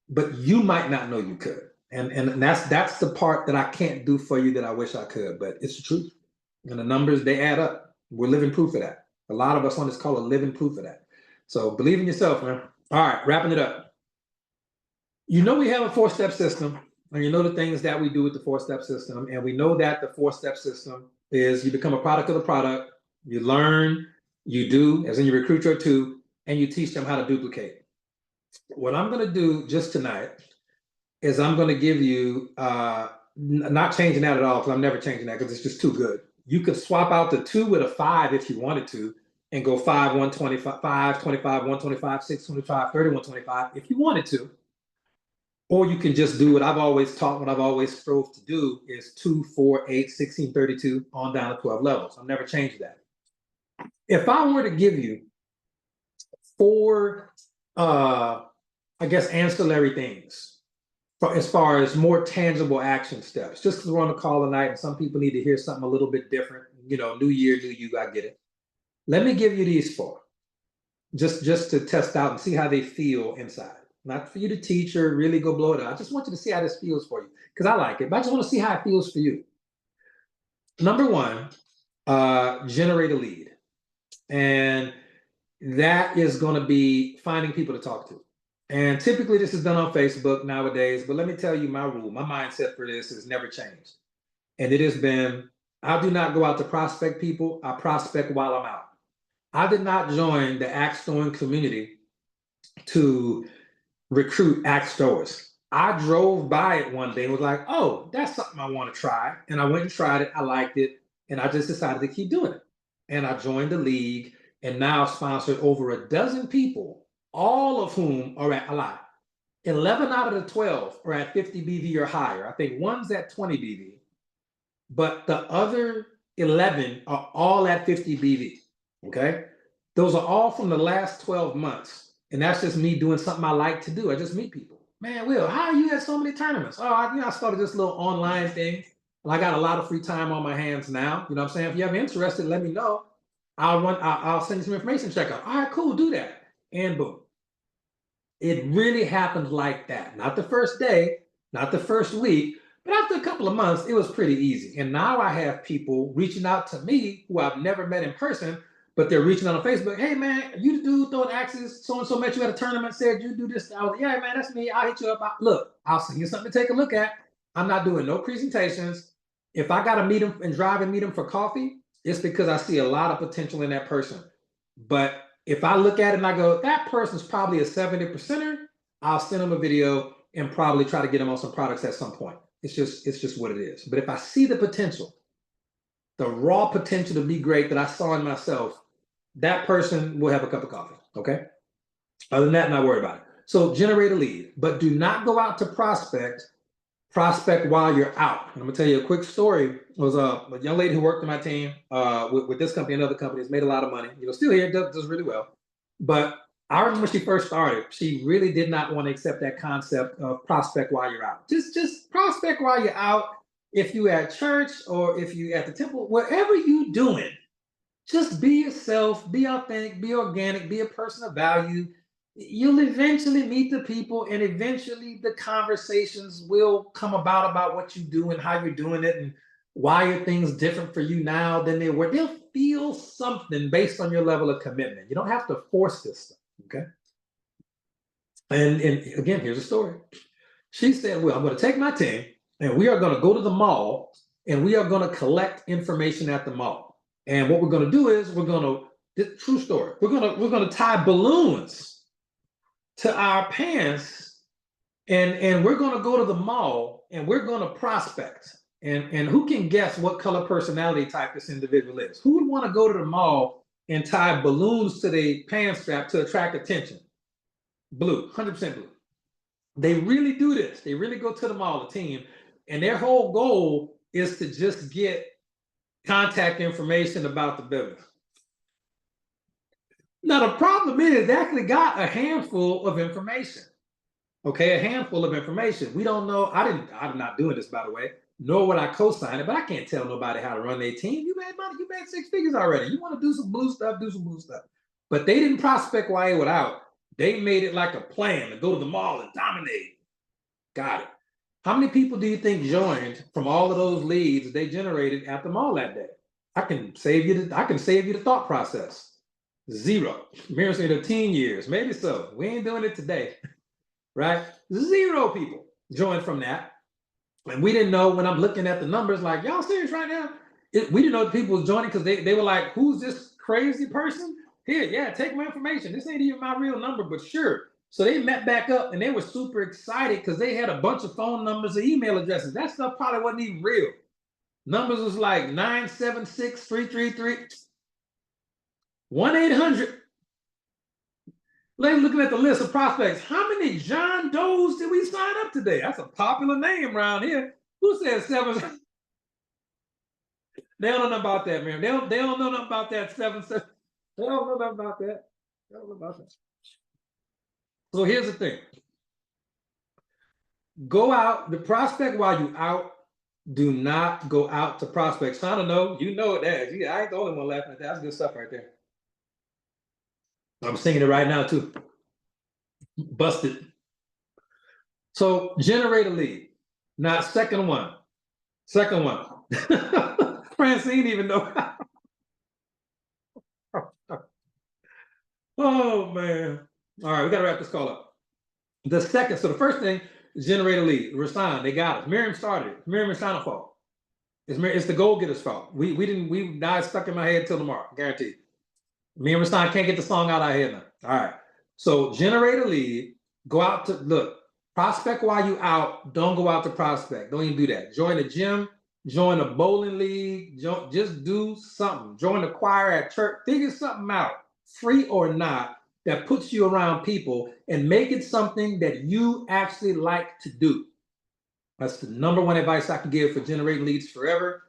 But you might not know you could. And that's the part that I can't do for you that I wish I could, but it's the truth. And the numbers, they add up. We're living proof of that. A lot of us on this call are living proof of that. So believe in yourself, man. All right, wrapping it up. You know we have a 4-step system, and you know the things that we do with the 4-step system, and we know that the 4-step system is you become a product of the product, you learn, you do, as in you recruit your 2, and you teach them how to duplicate. What I'm going to do just tonight is I'm going to give you, not changing that at all, because I'm never changing that because it's just too good. You could swap out the 2 with a 5 if you wanted to, and go 5, 125, 5, 25, 125, 6, 25, 30, 125 if you wanted to. Or you can just do what I've always taught, what I've always strove to do is 2, 4, 8, 16, 32 on down to 12 levels. I've never changed that. If I were to give you 4, I guess, ancillary things, as far as more tangible action steps, just because we're on the call tonight and some people need to hear something a little bit different, new year, new you, I get it. Let me give you these 4, just to test out and see how they feel inside. Not for you to teach or really go blow it up. I just want you to see how this feels for you, because I like it, but I just want to see how it feels for you. Number 1, generate a lead. And that is going to be finding people to talk to. And typically this is done on Facebook nowadays, but let me tell you my rule, my mindset for this has never changed. And it has been, I do not go out to prospect people, I prospect while I'm out. I did not join the Axe Throwing community to recruit axe throwers. I drove by it one day and was like, oh, that's something I want to try. And I went and tried it. I liked it. And I just decided to keep doing it. And I joined the league and now sponsored over a dozen people, all of whom are at a lot. 11 out of the 12 are at 50 BV or higher. I think one's at 20 BV, but the other 11 are all at 50 BV. Okay. Those are all from the last 12 months. And that's just me doing something I like to do. I just meet people. Man, Will, how are you at so many tournaments? Oh, I started this little online thing. And I got a lot of free time on my hands now. You know what I'm saying? If you're interested, let me know. I'll send you some information, check out. All right, cool, do that. And boom. It really happened like that. Not the first day, not the first week, but after a couple of months, it was pretty easy. And now I have people reaching out to me who I've never met in person, but they're reaching out on Facebook. Hey man, you the dude throwing axes? So and so met you at a tournament, said you do this. I was like, yeah, man, that's me. I'll hit you up. Look, I'll send you something to take a look at. I'm not doing no presentations. If I got to meet them and drive and meet them for coffee, it's because I see a lot of potential in that person. But if I look at it and I go, that person's probably a 70%er, I'll send them a video and probably try to get them on some products at some point. It's just what it is. But if I see the potential, the raw potential to be great that I saw in myself, that person will have a cup of coffee. Okay. Other than that, not worry about it. So generate a lead, but do not go out to prospect while you're out. And I'm gonna tell you a quick story. It was a young lady who worked in my team with this company and other companies, made a lot of money. Still here, does really well. But I remember when she first started, she really did not want to accept that concept of prospect while you're out. Just prospect while you're out. If you at church or if you at the temple, whatever you doing, just be yourself, be authentic, be organic, be a person of value. You'll eventually meet the people, and eventually the conversations will come about what you do and how you're doing it and why are things different for you now than they were. They'll feel something based on your level of commitment. You don't have to force this stuff. Okay. And again, here's a story. She said, well, I'm going to take my team and we are going to go to the mall and we are going to collect information at the mall. And what we're going to do is true story, we're going to tie balloons to our pants and we're going to go to the mall and we're going to prospect. And who can guess what color personality type this individual is? Who would want to go to the mall and tie balloons to their pants strap to attract attention? Blue, 100% blue. They really do this. They really go to the mall, the team, and their whole goal is to just get contact information about the business. Now, the problem is they actually got a handful of information. Okay, a handful of information. We don't know. I'm not doing this, by the way, nor would I co-sign it, but I can't tell nobody how to run their team. You made money, you made 6 figures already. You want to do some blue stuff, do some blue stuff. But they didn't prospect while they were out. They made it like a plan to go to the mall and dominate. Got it. How many people do you think joined from all of those leads they generated at the mall that day? I can save you the thought process. 0. Miriam said the teen years, maybe so. We ain't doing it today. Right? 0 people joined from that. And we didn't know when I'm looking at the numbers, like, y'all serious right now? We didn't know the people was joining because they were like, who's this crazy person? Here, yeah, take my information. This ain't even my real number, but sure. So they met back up and they were super excited because they had a bunch of phone numbers and email addresses. That stuff probably wasn't even real. Numbers was like 976-333, 1-800. Looking at the list of prospects, how many John Does did we sign up today? That's a popular name around here. Who said 7? They don't know nothing about that, man. They don't know nothing about that 7. They don't know nothing about that. They don't know about that. So here's the thing. Go out, the prospect while you out. Do not go out to prospect. I don't know. You know it as. I ain't the only one laughing at that. That's good stuff right there. I'm singing it right now too. Busted. So generate a lead. Now, second one. Francine even know. Oh man. All right, we gotta wrap this call up. So the first thing is generate a lead. Rasan, they got it. Miriam started it. Miriam and Shana's fault. It's the goal getter's fault. Now it's stuck in my head till tomorrow, guaranteed. Me and Rasan can't get the song out of our head now. All right. So generate a lead, go out to look, prospect while you out, don't go out to prospect. Don't even do that. Join the gym, join a bowling league, just do something. Join the choir at church, figure something out, free or not, that puts you around people and make it something that you actually like to do. That's the number one advice I can give for generating leads forever.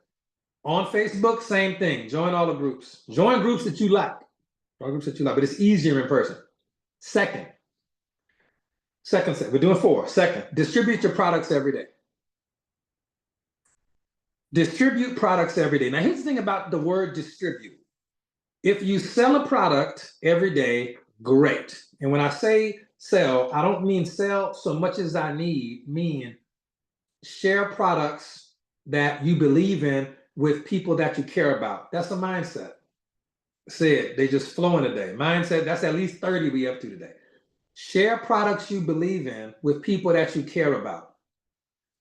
On Facebook, same thing. Join all the groups. Join groups that you like. Join groups that you like, but it's easier in person. Second, we're doing 4. Second, distribute your products every day. Distribute products every day. Now, here's the thing about the word distribute. If you sell a product every day, great. And when I say sell, I don't mean sell so much as I mean share products that you believe in with people that you care about. That's a mindset. Said they just flowing today. Mindset, that's at least 30 we up to today. Share products you believe in with people that you care about.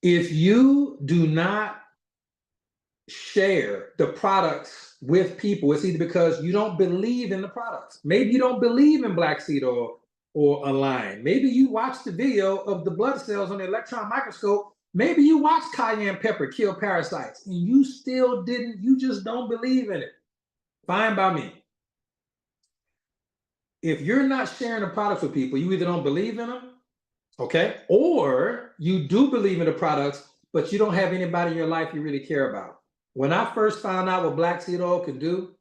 If you do not share the products with people, it's either because you don't believe in the products. Maybe you don't believe in Black Seed or Align. Maybe you watched the video of the blood cells on the electron microscope. Maybe you watched cayenne pepper kill parasites and you still didn't, you just don't believe in it. Fine by me. If you're not sharing the products with people, you either don't believe in them, okay, or you do believe in the products, but you don't have anybody in your life you really care about. When I first found out what Black Seed Oil could do,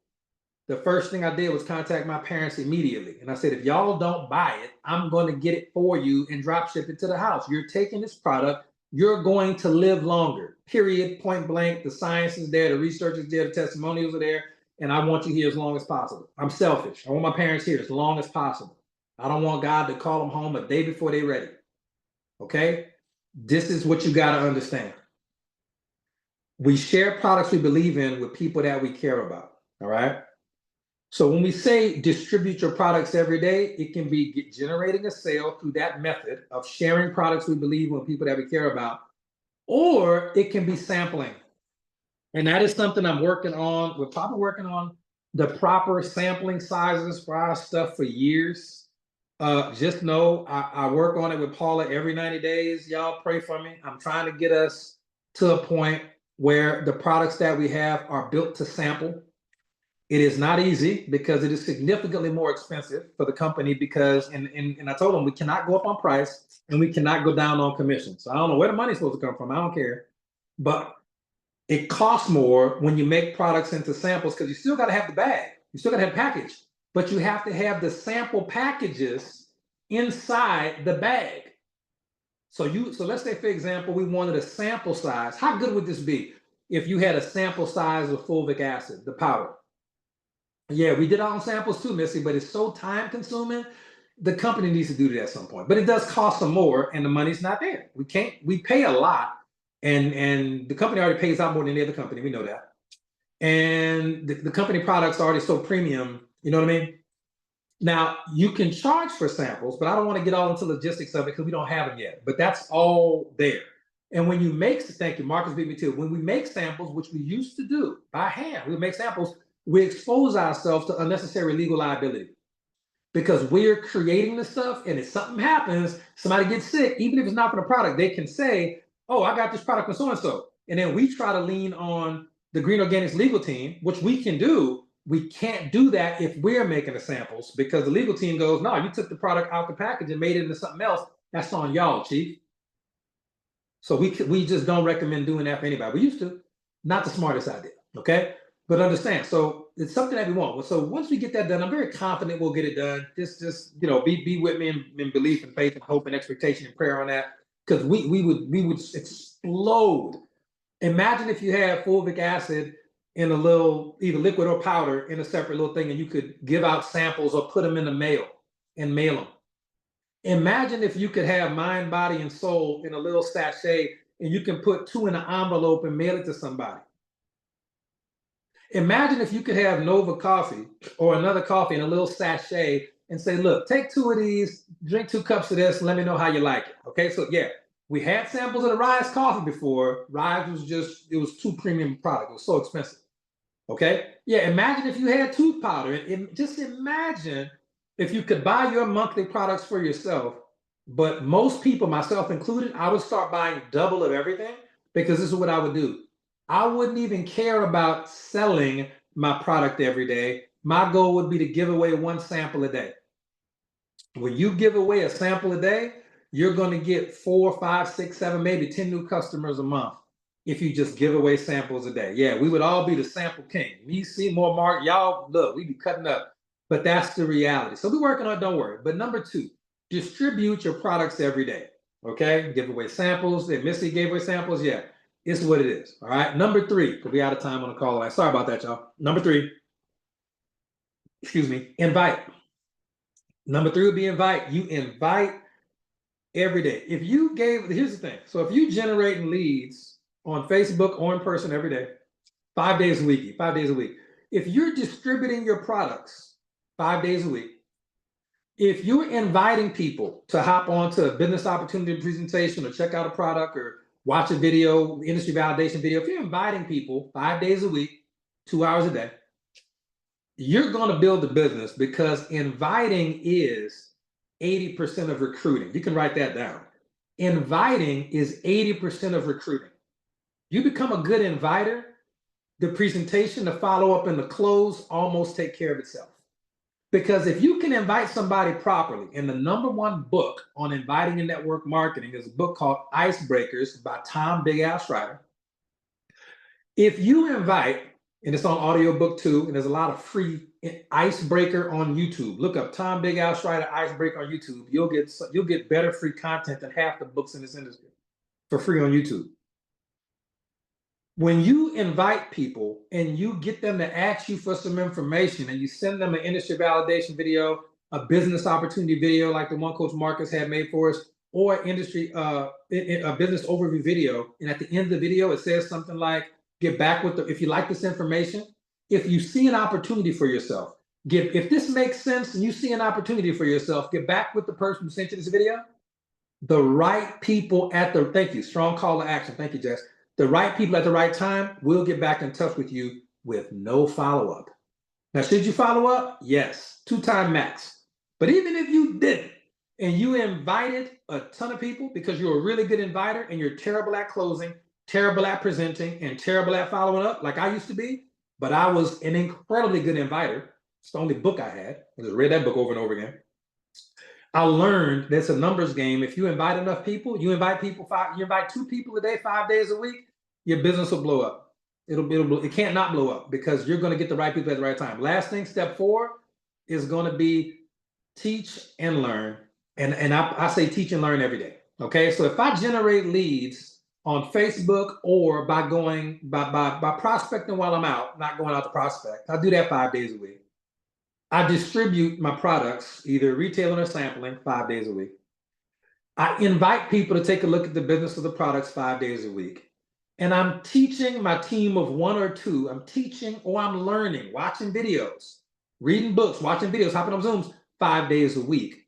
the first thing I did was contact my parents immediately. And I said, if y'all don't buy it, I'm going to get it for you and drop ship it to the house. You're taking this product, you're going to live longer, period, point blank. The science is there, the research is there, the testimonials are there. And I want you here as long as possible. I'm selfish. I want my parents here as long as possible. I don't want God to call them home a day before they're ready. Okay? This is what you got to understand. We share products we believe in with people that we care about. All right? So when we say distribute your products every day, it can be generating a sale through that method of sharing products we believe in with people that we care about, or it can be sampling. And that is something I'm working on. We're probably working on the proper sampling sizes for our stuff for years. Just know I work on it with Paula every 90 days. Y'all pray for me. I'm trying to get us to a point where the products that we have are built to sample. It is not easy because it is significantly more expensive for the company because, and I told them we cannot go up on price and we cannot go down on commission. So I don't know where the money's supposed to come from. I don't care. But it costs more when you make products into samples because you still got to have the bag. You still got to have package, but you have to have the sample packages inside the bag. So let's say, for example, we wanted a sample size. How good would this be if you had a sample size of fulvic acid, the powder? Yeah, we did our own samples too, Missy, but it's so time consuming. The company needs to do that at some point, but it does cost some more and the money's not there. We pay a lot and the company already pays out more than the other company. We know that. And the company products are already so premium, you know what I mean? Now you can charge for samples, but I don't want to get all into logistics of it because we don't have them yet, but that's all there. And when you make, thank you, Marcus beat me too. When we make samples, which we used to do by hand, we make samples, we expose ourselves to unnecessary legal liability because we're creating the stuff. And if something happens, somebody gets sick, even if it's not for the product, they can say, oh, I got this product from so-and-so. And then we try to lean on the Green Organics legal team, which we can do. We can't do that if we're making the samples because the legal team goes, no, you took the product out the package and made it into something else. That's on y'all, chief. So we just don't recommend doing that for anybody. We used to, not the smartest idea, okay? But understand, so it's something that we want. So once we get that done, I'm very confident we'll get it done. Just be with me in belief and faith and hope and expectation and prayer on that. Because we would explode. Imagine if you had fulvic acid in a little, either liquid or powder in a separate little thing, and you could give out samples or put them in the mail and mail them. Imagine if you could have mind, body, and soul in a little sachet, and you can put 2 in an envelope and mail it to somebody. Imagine if you could have Nova coffee or another coffee in a little sachet and say, look, take 2 of these, drink 2 cups of this, and let me know how you like it. Okay, so yeah, we had samples of the Rise coffee before. Rise it was too premium product. It was so expensive. Okay, yeah, imagine if you had tooth powder. Just imagine if you could buy your monthly products for yourself, but most people, myself included, I would start buying double of everything, because this is what I would do. I wouldn't even care about selling my product every day. My goal would be to give away one sample a day. When you give away a sample a day, you're going to get 4, 5, 6, 7, maybe 10 new customers a month if you just give away samples a day. Yeah, we would all be the sample king. Me, Seymour, Mark, y'all, look, we be cutting up. But that's the reality. So we're working on it, don't worry. But number 2, distribute your products every day. Okay, give away samples. If Missy gave away samples, yeah, it's what it is. All right. Number 3, because we out of time on the call. Sorry about that, y'all. Number 3, excuse me, invite. Number 3 would be invite. You invite every day. If you gave, here's the thing. So if you generating leads on Facebook or in person every day, 5 days a week, 5 days a week, if you're distributing your products 5 days a week, if you're inviting people to hop onto a business opportunity presentation or check out a product or watch a video, industry validation video, if you're inviting people 5 days a week, 2 hours a day, you're going to build a business, because inviting is 80% of recruiting. You can write that down. Inviting is 80% of recruiting. You become a good inviter, the presentation, the follow-up, and the close almost take care of itself. Because if you can invite somebody properly, and the #1 book on inviting and network marketing is a book called Icebreakers by Tom Big Al Schreiber. If you invite, and it's on audiobook too, and there's a lot of free Icebreaker on YouTube. Look up Tom Big Al Schreiber Icebreaker on YouTube. You'll get better free content than half the books in this industry for free on YouTube. When you invite people and you get them to ask you for some information, and you send them an industry validation video, a business opportunity video like the one Coach Marcus had made for us, or industry a business overview video, and at the end of the video it says something like, get back with the, if you like this information, if you see an opportunity for yourself, if this makes sense and you see an opportunity for yourself, get back with the person who sent you this video. The right people at the, thank you, strong call to action. Thank you, Jess. The right people at the right time will get back in touch with you with no follow-up. Now, should you follow up? Yes, 2-time max. But even if you didn't, and you invited a ton of people because you're a really good inviter and you're terrible at closing, terrible at presenting, and terrible at following up, like I used to be, but I was an incredibly good inviter. It's the only book I had. I just read that book over and over again. I learned that's a numbers game. If you invite enough people, you invite 2 people a day, 5 days a week, your business will blow up. It can't not blow up, because you're going to get the right people at the right time. Last thing, step 4 is going to be teach and learn. And I say teach and learn every day. Okay. So if I generate leads on Facebook, or by going by prospecting while I'm out, not going out to prospect, I do that 5 days a week. I distribute my products, either retailing or sampling, 5 days a week. I invite people to take a look at the business of the products 5 days a week. And I'm teaching my team of 1 or 2. I'm teaching, or I'm learning, watching videos, reading books, watching videos, hopping on Zooms 5 days a week.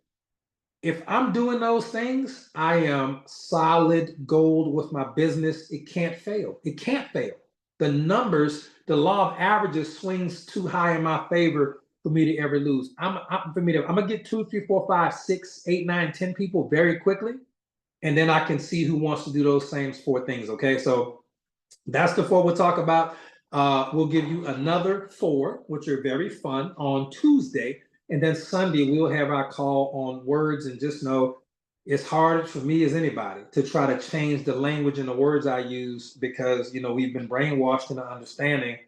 If I'm doing those things, I am solid gold with my business. It can't fail. It can't fail. The numbers, the law of averages swings too high in my favor for me to ever lose. I'm gonna get 2, 3, 4, 5, 6, 8, 9, 10 people very quickly, and then I can see who wants to do those same 4 things. Okay, so that's the 4 we'll talk about. We'll give you another 4, which are very fun, on Tuesday. And then Sunday, we'll have our call on words. And just know, it's hard for me as anybody to try to change the language and the words I use, because, we've been brainwashed into understanding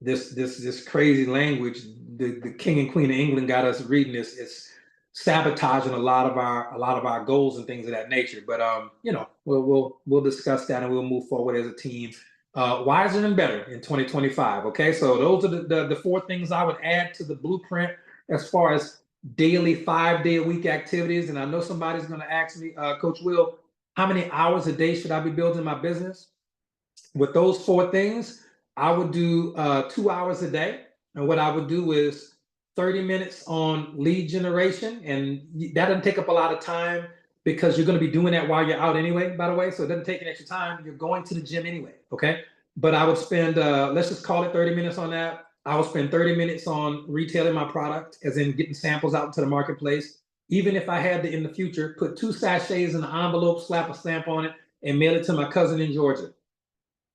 this crazy language. The king and queen of England got us reading this. It's sabotaging a lot of our goals and things of that nature. But we'll discuss that, and we'll move forward as a team, wiser and better in 2025. Okay, so those are the 4 things I would add to the blueprint as far as daily 5-day-a-week activities. And I know somebody's going to ask me, Coach Will, how many hours a day should I be building my business? With those 4 things, I would do 2 hours a day. And what I would do is 30 minutes on lead generation. And that doesn't take up a lot of time, because you're going to be doing that while you're out anyway, by the way. So it doesn't take an extra time. You're going to the gym anyway. Okay. But I would spend, let's just call it 30 minutes on that. I will spend 30 minutes on retailing my product, as in getting samples out into the marketplace. Even if I had to, in the future, put 2 sachets in an envelope, slap a stamp on it, and mail it to my cousin in Georgia.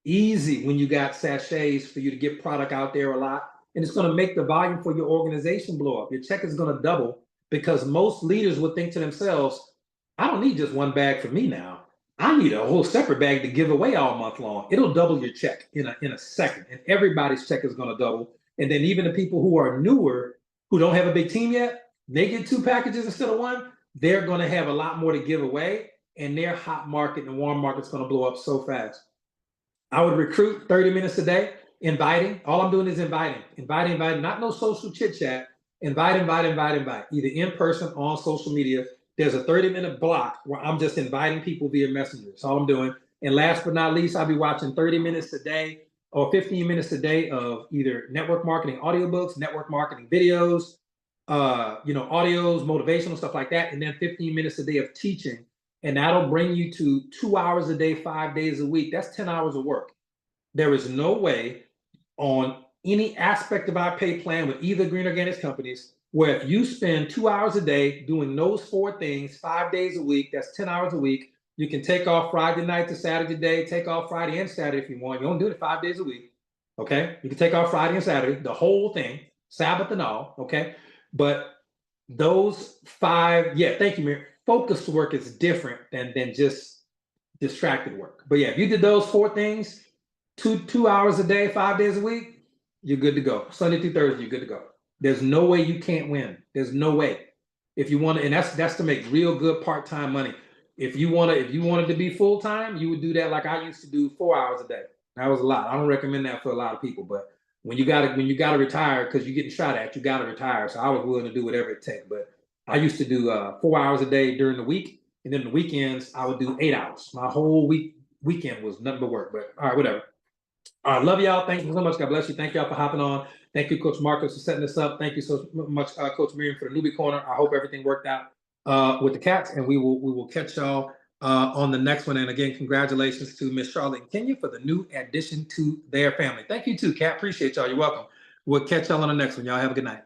Easy when you got sachets for you to get product out there a lot. And it's going to make the volume for your organization blow up. Your check is going to double because most leaders would think to themselves, I don't need just one bag for me now. I need a whole separate bag to give away all month long. It'll double your check in a second, and everybody's check is going to double. And then even the people who are newer, who don't have a big team yet, they get 2 packages instead of 1. They're going to have a lot more to give away, and their hot market and warm market's going to blow up so fast. I would recruit 30 minutes a day, inviting. All I'm doing is inviting, not no social chit chat. Invite, either in person or on social media. There's a 30-minute block where I'm just inviting people via Messenger. That's all I'm doing. And last but not least, I'll be watching 30 minutes a day or 15 minutes a day of either network marketing audiobooks, network marketing videos, audios, motivational stuff like that, and then 15 minutes a day of teaching. And that'll bring you to 2 hours a day, 5 days a week. That's 10 hours of work. There is no way on any aspect of our pay plan with either Green Organics companies where if you spend 2 hours a day doing those 4 things, 5 days a week, that's 10 hours a week. You can take off Friday night to Saturday day, take off Friday and Saturday if you want. You don't do it 5 days a week. Okay. You can take off Friday and Saturday, the whole thing, Sabbath and all. Okay. But those 5, thank you, Mir. Focused work is different than just distracted work. But yeah, if you did those 4 things, two hours a day, 5 days a week, you're good to go. Sunday through Thursday, you're good to go. There's no way you can't win. There's no way. If you want to, and that's to make real good part-time money. If you wanted to be full-time, you would do that like I used to do 4 hours a day. That was a lot. I don't recommend that for a lot of people, but when you gotta retire because you're getting shot at, you gotta retire. So I was willing to do whatever it takes. But I used to do 4 hours a day during the week, and then the weekends I would do 8 hours. My whole weekend was nothing but work. But all right, whatever. All right, love y'all. Thank you so much. God bless you. Thank y'all for hopping on. Thank you, Coach Marcus, for setting this up. Thank you so much, Coach Miriam, for the newbie corner. I hope everything worked out with the cats, and we will catch y'all on the next one. And again, congratulations to Miss Charlotte and Kenya for the new addition to their family. Thank you too, Kat. Appreciate y'all. You're welcome. We'll catch y'all on the next one. Y'all have a good night.